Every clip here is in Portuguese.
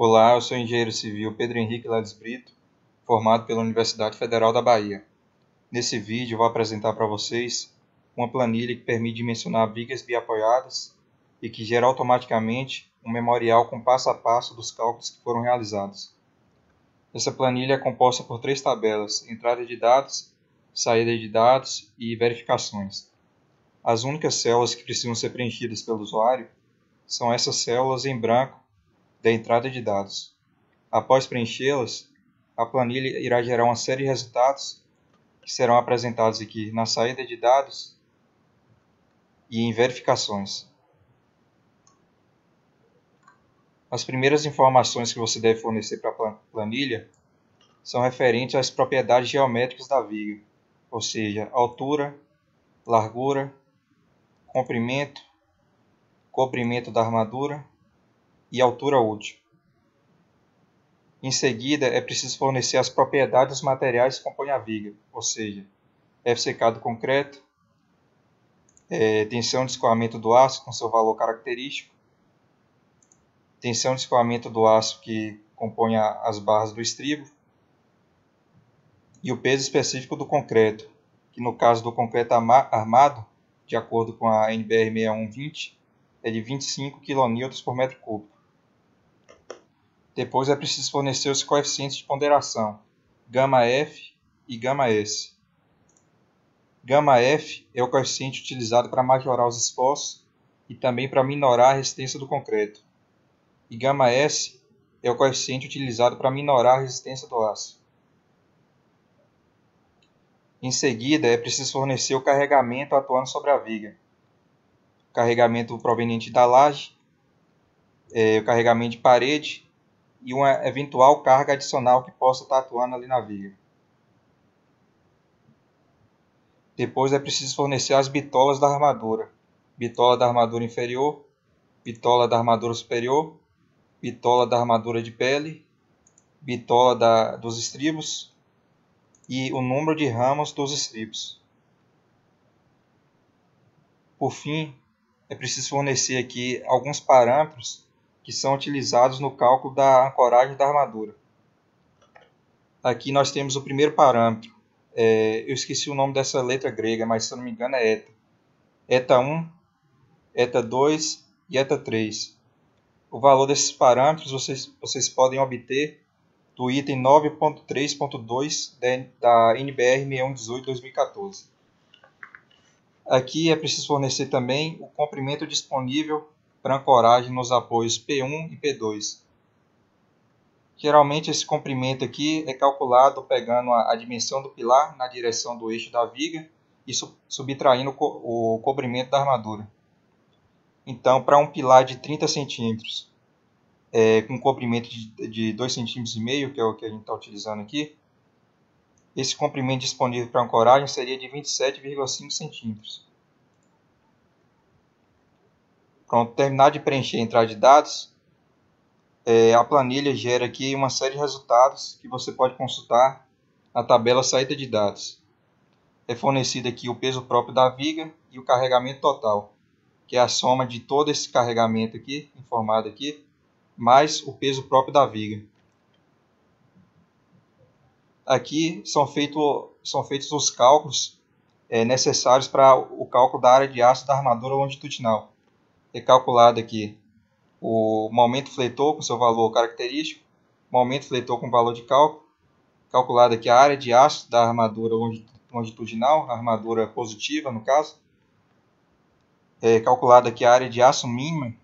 Olá, eu sou o engenheiro civil Pedro Henrique Leles Brito, formado pela Universidade Federal da Bahia. Nesse vídeo eu vou apresentar para vocês uma planilha que permite dimensionar vigas biapoiadas e que gera automaticamente um memorial com passo a passo dos cálculos que foram realizados. Essa planilha é composta por 3 tabelas: entrada de dados, saída de dados e verificações. As únicas células que precisam ser preenchidas pelo usuário são essas células em branco da entrada de dados. Após preenchê-las, a planilha irá gerar uma série de resultados que serão apresentados aqui na saída de dados e em verificações. As primeiras informações que você deve fornecer para a planilha são referentes às propriedades geométricas da viga, ou seja, altura, largura, comprimento da armadura e altura útil. Em seguida, é preciso fornecer as propriedades dos materiais que compõem a viga, ou seja, FCK do concreto, tensão de escoamento do aço com seu valor característico, tensão de escoamento do aço que compõe as barras do estribo e o peso específico do concreto, que no caso do concreto armado, de acordo com a NBR 6120, é de 25 kN por metro cúbico. Depois é preciso fornecer os coeficientes de ponderação, γF e γS. γF é o coeficiente utilizado para majorar os esforços e também para minorar a resistência do concreto. E γS é o coeficiente utilizado para minorar a resistência do aço. Em seguida, é preciso fornecer o carregamento atuando sobre a viga. O carregamento proveniente da laje, o carregamento de parede e uma eventual carga adicional que possa estar atuando ali na viga. Depois é preciso fornecer as bitolas da armadura. Bitola da armadura inferior, bitola da armadura superior, bitola da armadura de pele, bitola dos estribos e o número de ramos dos estribos. Por fim, é preciso fornecer aqui alguns parâmetros que são utilizados no cálculo da ancoragem da armadura. Aqui nós temos o primeiro parâmetro. Eu esqueci o nome dessa letra grega, mas se eu não me engano é eta. Eta 1, eta 2 e eta 3. O valor desses parâmetros vocês podem obter do item 9.3.2 da NBR 6118/2014. Aqui é preciso fornecer também o comprimento disponível para ancoragem nos apoios P1 e P2. Geralmente esse comprimento aqui é calculado pegando a dimensão do pilar na direção do eixo da viga e subtraindo o comprimento da armadura. Então, para um pilar de 30 cm, com comprimento de 2,5 cm, que é o que a gente está utilizando aqui, esse comprimento disponível para ancoragem seria de 27,5 cm. Pronto, terminar de preencher a entrada de dados, a planilha gera aqui uma série de resultados que você pode consultar na tabela saída de dados. É fornecido aqui o peso próprio da viga e o carregamento total, que é a soma de todo esse carregamento aqui, informado aqui, mais o peso próprio da viga. Aqui são feitos os cálculos necessários para o cálculo da área de aço da armadura longitudinal. É calculado aqui o momento fletor com seu valor característico, momento fletor com valor de cálculo, calculado aqui a área de aço da armadura longitudinal, a armadura positiva no caso, calculado aqui a área de aço mínima,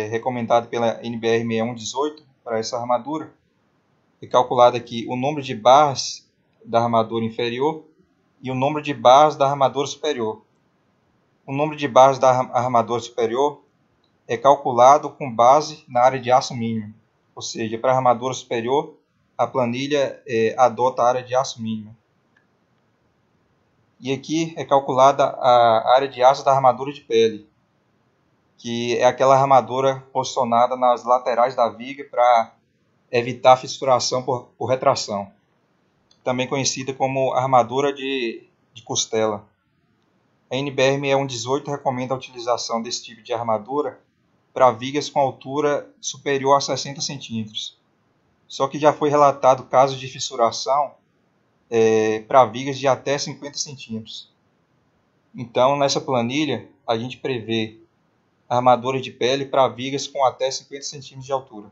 recomendada pela NBR 6118 para essa armadura, é calculado aqui o número de barras da armadura inferior e o número de barras da armadura superior. O número de barras da armadura superior é calculado com base na área de aço mínima, ou seja, para a armadura superior, a planilha adota a área de aço mínima. E aqui é calculada a área de aço da armadura de pele, que é aquela armadura posicionada nas laterais da viga para evitar fissuração por retração, também conhecida como armadura de costela. A NBR 6118 recomenda a utilização desse tipo de armadura para vigas com altura superior a 60 centímetros. Só que já foi relatado casos de fissuração para vigas de até 50 centímetros. Então, nessa planilha, a gente prevê armadura de pele para vigas com até 50 centímetros de altura.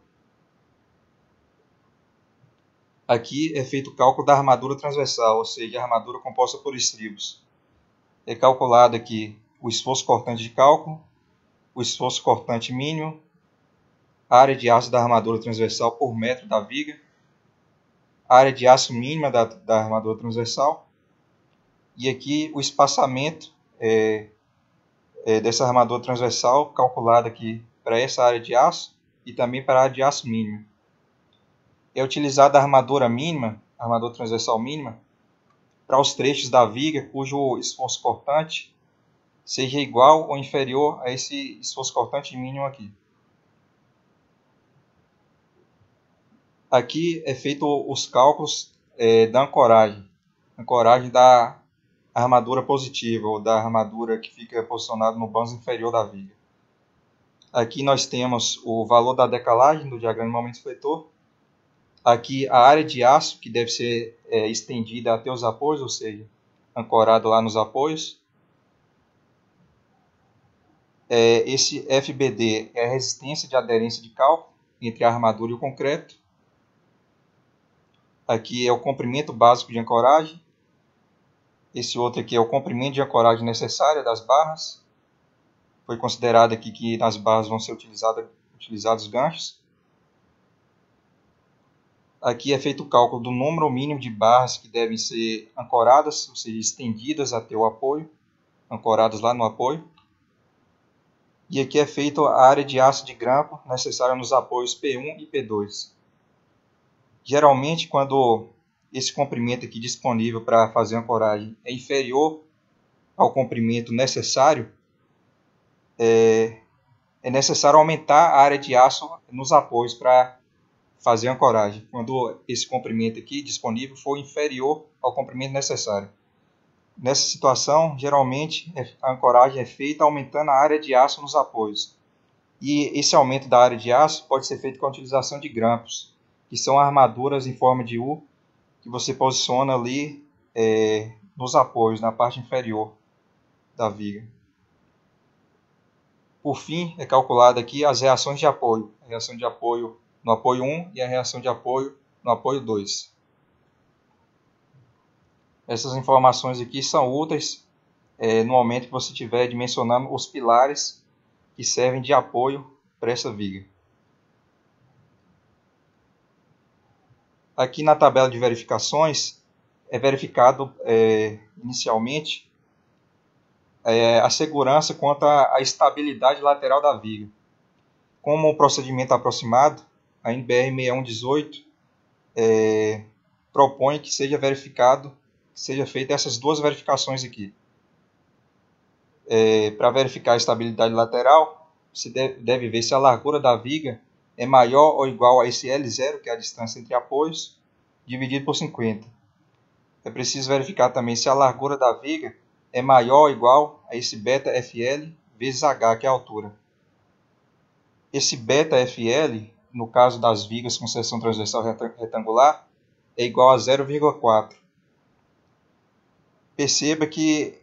Aqui é feito o cálculo da armadura transversal, ou seja, a armadura composta por estribos. É calculado aqui o esforço cortante de cálculo, o esforço cortante mínimo, a área de aço da armadura transversal por metro da viga, a área de aço mínima da armadura transversal, e aqui o espaçamento dessa armadura transversal, calculado aqui para essa área de aço e também para a área de aço mínima. É utilizada a armadura mínima, a armadura transversal mínima, para os trechos da viga cujo esforço cortante seja igual ou inferior a esse esforço cortante mínimo aqui. Aqui é feito os cálculos da ancoragem da armadura positiva ou da armadura que fica posicionada no banzo inferior da viga. Aqui nós temos o valor da decalagem do diagrama de momento fletor. Aqui a área de aço que deve ser estendida até os apoios, ou seja, ancorado lá nos apoios. Esse FBD é a resistência de aderência de cálculo entre a armadura e o concreto. Aqui é o comprimento básico de ancoragem. Esse outro aqui é o comprimento de ancoragem necessária das barras. Foi considerado aqui que nas barras vão ser utilizados ganchos. Aqui é feito o cálculo do número mínimo de barras que devem ser ancoradas, ou seja, estendidas até o apoio, ancoradas lá no apoio. E aqui é feita a área de aço de grampo necessária nos apoios P1 e P2. Geralmente, quando esse comprimento aqui disponível para fazer a ancoragem é inferior ao comprimento necessário, é necessário aumentar a área de aço nos apoios para fazer a ancoragem, quando esse comprimento aqui disponível for inferior ao comprimento necessário. Nessa situação, geralmente a ancoragem é feita aumentando a área de aço nos apoios. E esse aumento da área de aço pode ser feito com a utilização de grampos, que são armaduras em forma de U, que você posiciona ali nos apoios, na parte inferior da viga. Por fim, é calculada aqui as reações de apoio. A reação de apoio no apoio 1 e a reação de apoio no apoio 2. Essas informações aqui são úteis no momento que você estiver dimensionando os pilares que servem de apoio para essa viga. Aqui na tabela de verificações é verificado inicialmente a segurança quanto à estabilidade lateral da viga. Como o procedimento aproximado, a NBR 6118 propõe que seja feita essas duas verificações aqui. Para verificar a estabilidade lateral, você deve ver se a largura da viga é maior ou igual a esse L0, que é a distância entre apoios, dividido por 50. É preciso verificar também se a largura da viga é maior ou igual a esse βFL vezes H, que é a altura. Esse βFL, no caso das vigas com seção transversal retangular, é igual a 0,4. Perceba que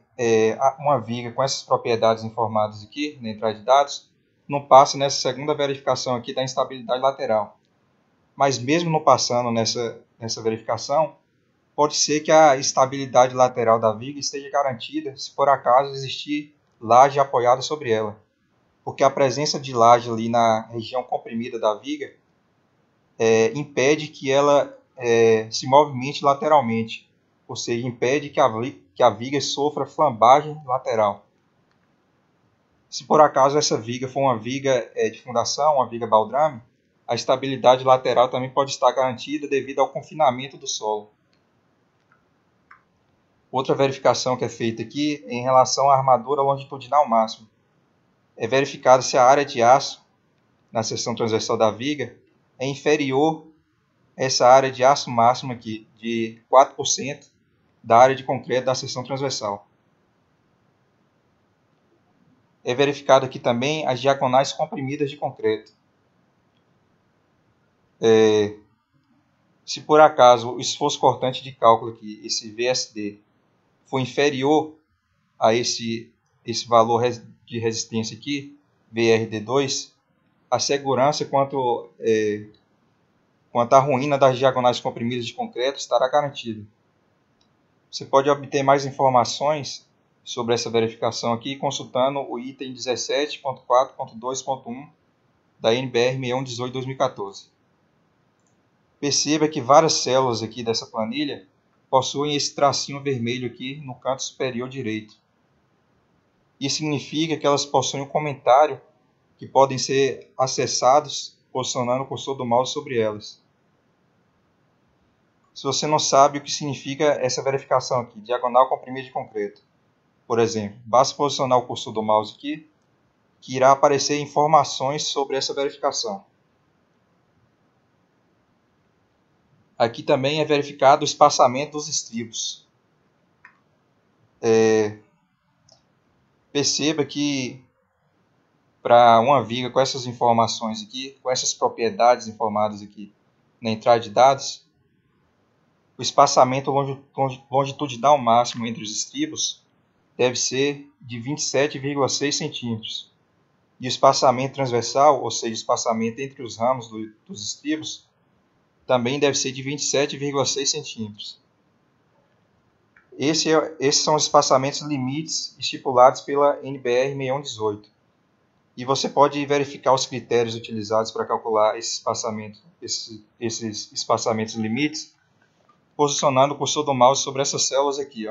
uma viga com essas propriedades informadas aqui na entrada de dados não passa nessa segunda verificação aqui da instabilidade lateral. Mas mesmo não passando nessa verificação, pode ser que a estabilidade lateral da viga esteja garantida se por acaso existir laje apoiada sobre ela. Porque a presença de laje ali na região comprimida da viga impede que ela se movimente lateralmente, ou seja, impede que a viga sofra flambagem lateral. Se por acaso essa viga for uma viga de fundação, uma viga baldrame, a estabilidade lateral também pode estar garantida devido ao confinamento do solo. Outra verificação que é feita aqui é em relação à armadura longitudinal máxima. É verificado se a área de aço na seção transversal da viga é inferior a essa área de aço máxima aqui, de 4% da área de concreto da seção transversal. é verificado aqui também as diagonais comprimidas de concreto. Se por acaso o esforço cortante de cálculo aqui, esse VSD, for inferior a esse valor de resistência aqui, VRD2, a segurança quanto à ruína das diagonais comprimidas de concreto estará garantida. Você pode obter mais informações sobre essa verificação aqui consultando o item 17.4.2.1 da NBR 6118/2014. Perceba que várias células aqui dessa planilha possuem esse tracinho vermelho aqui no canto superior direito. Isso significa que elas possuem um comentário que podem ser acessados posicionando o cursor do mouse sobre elas. Se você não sabe o que significa essa verificação aqui, diagonal comprimida de concreto, por exemplo, basta posicionar o cursor do mouse aqui, que irá aparecer informações sobre essa verificação. Aqui também é verificado o espaçamento dos estribos. Perceba que para uma viga com essas informações aqui, com essas propriedades informadas aqui na entrada de dados, o espaçamento longitudinal máximo entre os estribos deve ser de 27,6 centímetros. E o espaçamento transversal, ou seja, o espaçamento entre os ramos dos estribos, também deve ser de 27,6 centímetros. Esses são os espaçamentos limites estipulados pela NBR 6118. E você pode verificar os critérios utilizados para calcular esses espaçamentos limites, posicionando o cursor do mouse sobre essas células aqui.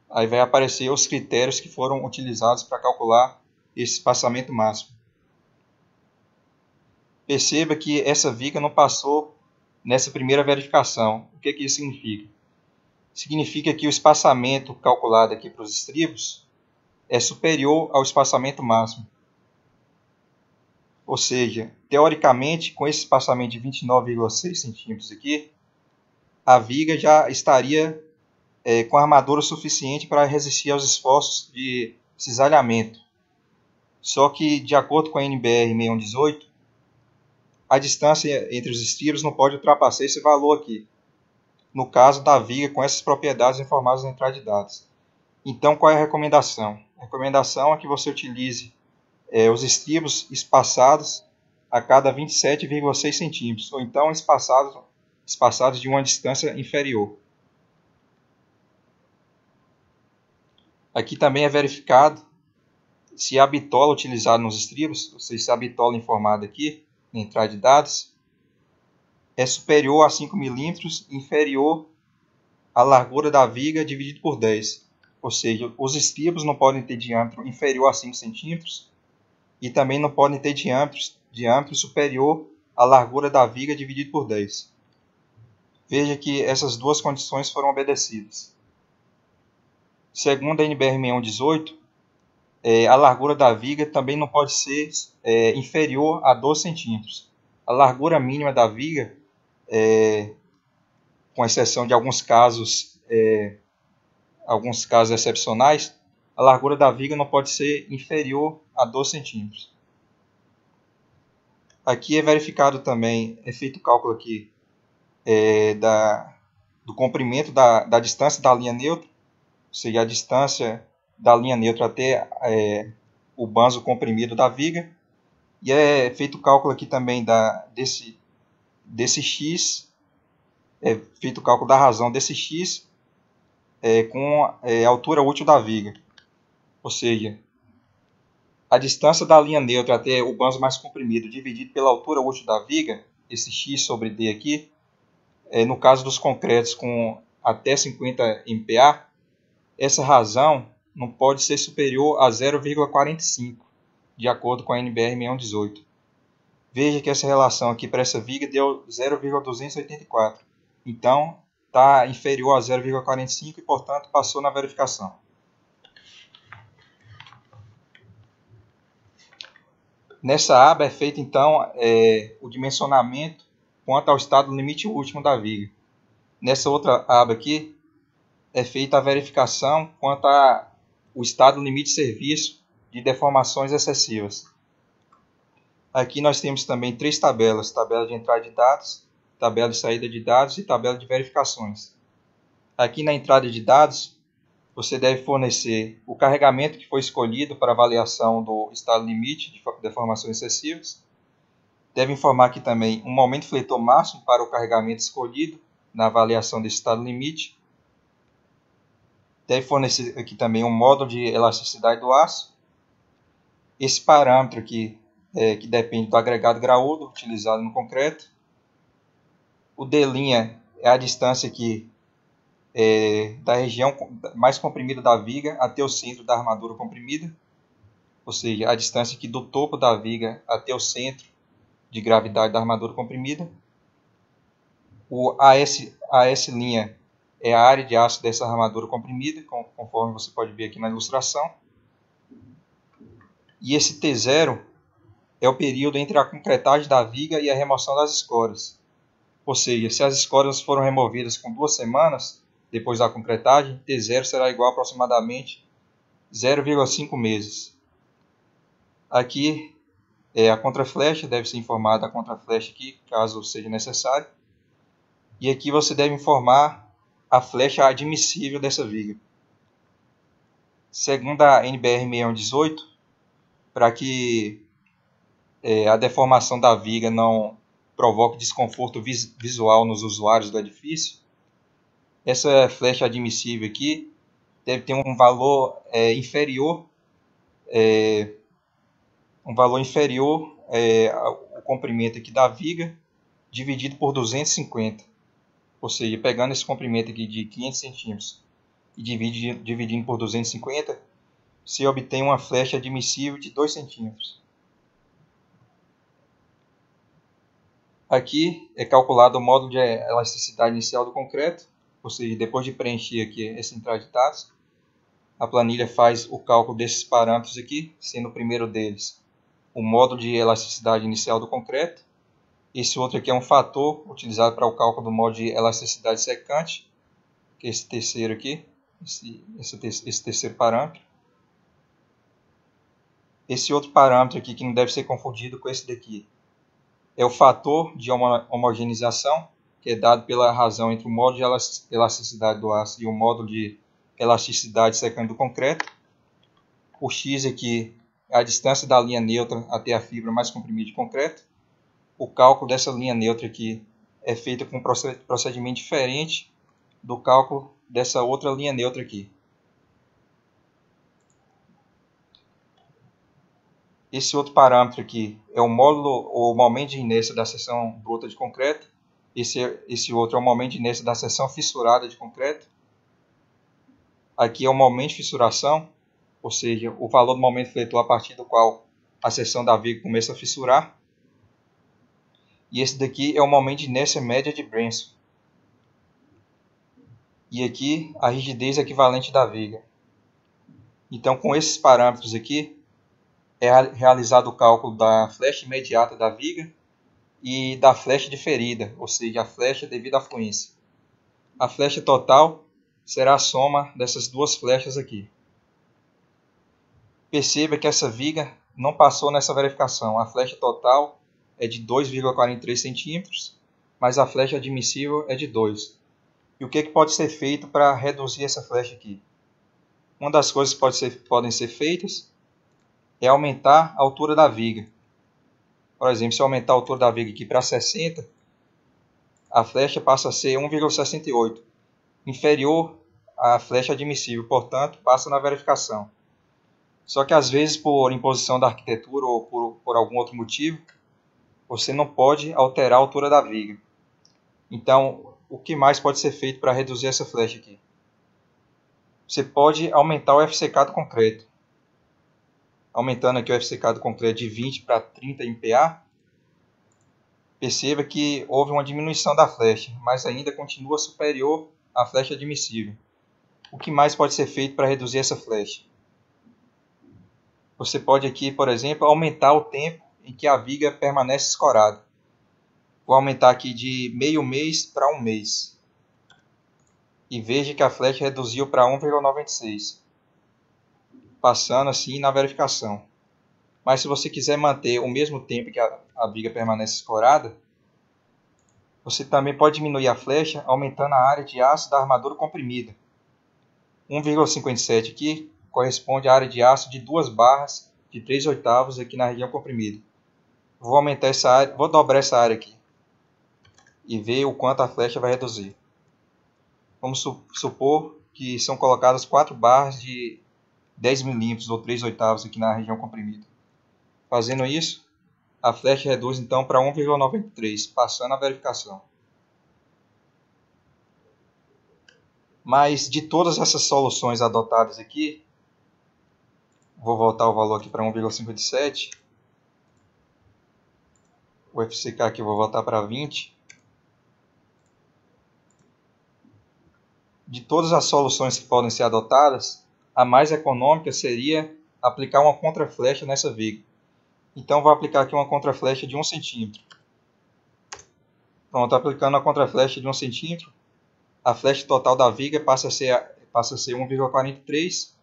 Aí vai aparecer os critérios que foram utilizados para calcular esse espaçamento máximo. Perceba que essa viga não passou nessa primeira verificação. O que isso significa? Significa que o espaçamento calculado aqui para os estribos é superior ao espaçamento máximo. Ou seja, teoricamente, com esse espaçamento de 29,6 centímetros aqui, a viga já estaria com armadura suficiente para resistir aos esforços de cisalhamento. Só que, de acordo com a NBR 6118, a distância entre os estribos não pode ultrapassar esse valor aqui, no caso da viga com essas propriedades informadas na entrada de dados. Então, qual é a recomendação? A recomendação é que você utilize os estribos espaçados a cada 27,6 centímetros, ou então espaçados de uma distância inferior. Aqui também é verificado se a bitola utilizada nos estribos, ou seja, se a bitola informada aqui na entrada de dados, é superior a 5 milímetros e inferior à largura da viga dividido por 10. Ou seja, os estribos não podem ter diâmetro inferior a 5 centímetros e também não podem ter diâmetro superior à largura da viga dividido por 10. Veja que essas duas condições foram obedecidas. Segundo a NBR 6118, a largura da viga também não pode ser inferior a 12 centímetros. A largura mínima da viga, com exceção de alguns casos excepcionais, a largura da viga não pode ser inferior a 12 centímetros. Aqui é verificado também, é feito o cálculo aqui do comprimento da distância da linha neutra, ou seja, a distância da linha neutra até o banzo comprimido da viga, e é feito o cálculo aqui também desse x, é feito o cálculo da razão desse x com a altura útil da viga, ou seja, a distância da linha neutra até o banzo mais comprimido dividido pela altura útil da viga, esse x sobre d aqui, no caso dos concretos com até 50 MPa, essa razão não pode ser superior a 0,45, de acordo com a NBR 6118. Veja que essa relação aqui para essa viga deu 0,284. Então, está inferior a 0,45 e, portanto, passou na verificação. Nessa aba é feito, então, o dimensionamento quanto ao estado limite último da viga. Nessa outra aba aqui, é feita a verificação quanto ao o estado limite de serviço de deformações excessivas. Aqui nós temos também 3 tabelas: tabela de entrada de dados, tabela de saída de dados e tabela de verificações. Aqui na entrada de dados, você deve fornecer o carregamento que foi escolhido para avaliação do estado limite de deformações excessivas. Deve informar aqui também um momento fletor máximo para o carregamento escolhido na avaliação desse estado limite. Deve fornecer aqui também um módulo de elasticidade do aço. Esse parâmetro aqui, que depende do agregado graúdo utilizado no concreto. O D' é a distância aqui da região mais comprimida da viga até o centro da armadura comprimida, ou seja, a distância aqui do topo da viga até o centro de gravidade da armadura comprimida. O AS' é a área de aço dessa armadura comprimida, conforme você pode ver aqui na ilustração. E esse T0 é o período entre a concretagem da viga e a remoção das escórias. Ou seja, se as escórias foram removidas com 2 semanas depois da concretagem, T0 será igual a aproximadamente 0,5 meses. Aqui a contraflecha, deve ser informada a contraflecha aqui, caso seja necessário. E aqui você deve informar a flecha admissível dessa viga. Segundo a NBR 6118, para que a deformação da viga não provoque desconforto visual nos usuários do edifício, essa flecha admissível aqui deve ter um valor inferior ao comprimento aqui da viga, dividido por 250. Ou seja, pegando esse comprimento aqui de 500 centímetros e dividindo por 250, se obtém uma flecha admissível de 2 centímetros. Aqui é calculado o módulo de elasticidade inicial do concreto, ou seja, depois de preencher aqui essa entrada de dados, a planilha faz o cálculo desses parâmetros aqui, sendo o primeiro deles o módulo de elasticidade inicial do concreto. Esse outro aqui é um fator utilizado para o cálculo do módulo de elasticidade secante, que é esse terceiro aqui, esse terceiro parâmetro. Esse outro parâmetro aqui, que não deve ser confundido com esse daqui, é o fator de homogeneização, que é dado pela razão entre o módulo de elasticidade do aço e o módulo de elasticidade secante do concreto. O X aqui é a distância da linha neutra até a fibra mais comprimida de concreto. O cálculo dessa linha neutra aqui é feito com um procedimento diferente do cálculo dessa outra linha neutra aqui. Esse outro parâmetro aqui é o módulo ou momento de inércia da seção bruta de concreto. Esse outro é o momento de inércia da seção fissurada de concreto. Aqui é o momento de fissuração, ou seja, o valor do momento fletor a partir do qual a seção da viga começa a fissurar. E esse daqui é o momento de inércia média de Brenso. E aqui a rigidez equivalente da viga. Então, com esses parâmetros aqui, é realizado o cálculo da flecha imediata da viga e da flecha diferida, ou seja, a flecha devido à fluência. A flecha total será a soma dessas duas flechas aqui. Perceba que essa viga não passou nessa verificação. A flecha total é de 2,43 centímetros, mas a flecha admissível é de 2. E o que pode ser feito para reduzir essa flecha aqui? Uma das coisas que podem ser feitas é aumentar a altura da viga. Por exemplo, se eu aumentar a altura da viga aqui para 60, a flecha passa a ser 1,68, inferior à flecha admissível, portanto, passa na verificação. Só que às vezes, por imposição da arquitetura ou por algum outro motivo, você não pode alterar a altura da viga. Então, o que mais pode ser feito para reduzir essa flecha aqui? Você pode aumentar o FCK do concreto. Aumentando aqui o FCK do concreto de 20 para 30 MPa, perceba que houve uma diminuição da flecha, mas ainda continua superior à flecha admissível. O que mais pode ser feito para reduzir essa flecha? Você pode aqui, por exemplo, aumentar o tempo em que a viga permanece escorada. Vou aumentar aqui de meio mês para 1 mês. E veja que a flecha reduziu para 1,96. passando assim na verificação. Mas se você quiser manter o mesmo tempo que a viga permanece escorada, você também pode diminuir a flecha aumentando a área de aço da armadura comprimida. 1,57 aqui corresponde à área de aço de 2 barras de 3/8 aqui na região comprimida. Vou aumentar essa área, vou dobrar essa área aqui e ver o quanto a flecha vai reduzir. Vamos supor que são colocadas 4 barras de 10 milímetros ou 3/8 aqui na região comprimida. Fazendo isso, a flecha reduz então para 1,93, passando a verificação. Mas de todas essas soluções adotadas aqui, vou voltar o valor aqui para 1,57. O FCK aqui eu vou voltar para 20. De todas as soluções que podem ser adotadas, a mais econômica seria aplicar uma contraflecha nessa viga. Então vou aplicar aqui uma contraflecha de 1 centímetro. Pronto, aplicando a contraflecha de 1 centímetro, a flecha total da viga passa a ser 1,43,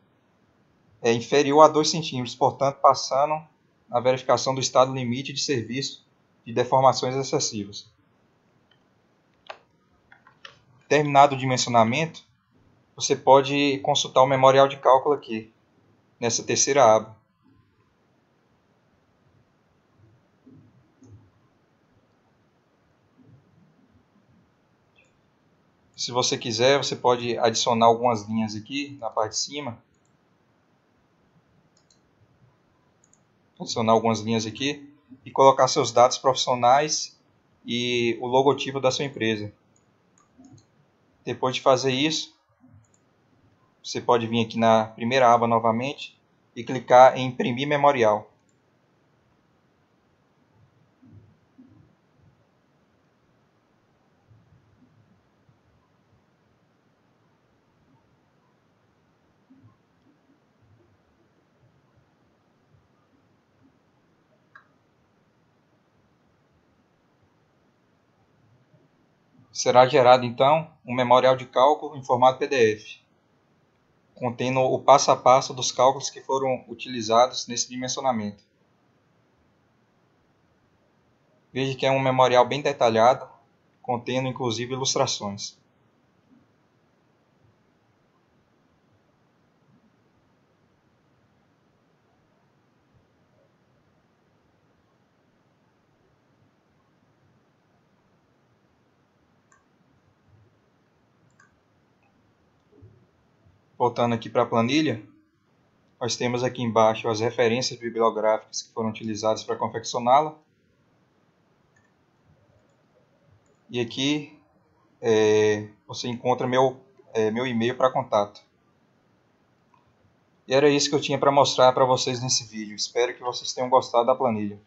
inferior a 2 centímetros, portanto passando a verificação do estado limite de serviço de deformações excessivas. Terminado o dimensionamento, você pode consultar o memorial de cálculo aqui, nessa terceira aba. Se você quiser, você pode adicionar algumas linhas aqui na parte de cima. Adicionar algumas linhas aqui e colocar seus dados profissionais e o logotipo da sua empresa. Depois de fazer isso, você pode vir aqui na primeira aba novamente e clicar em imprimir memorial. Será gerado então um memorial de cálculo em formato PDF, contendo o passo a passo dos cálculos que foram utilizados nesse dimensionamento. Veja que é um memorial bem detalhado, contendo inclusive ilustrações. Voltando aqui para a planilha, nós temos aqui embaixo as referências bibliográficas que foram utilizadas para confeccioná-la. E aqui você encontra meu e-mail para contato. E era isso que eu tinha para mostrar para vocês nesse vídeo. Espero que vocês tenham gostado da planilha.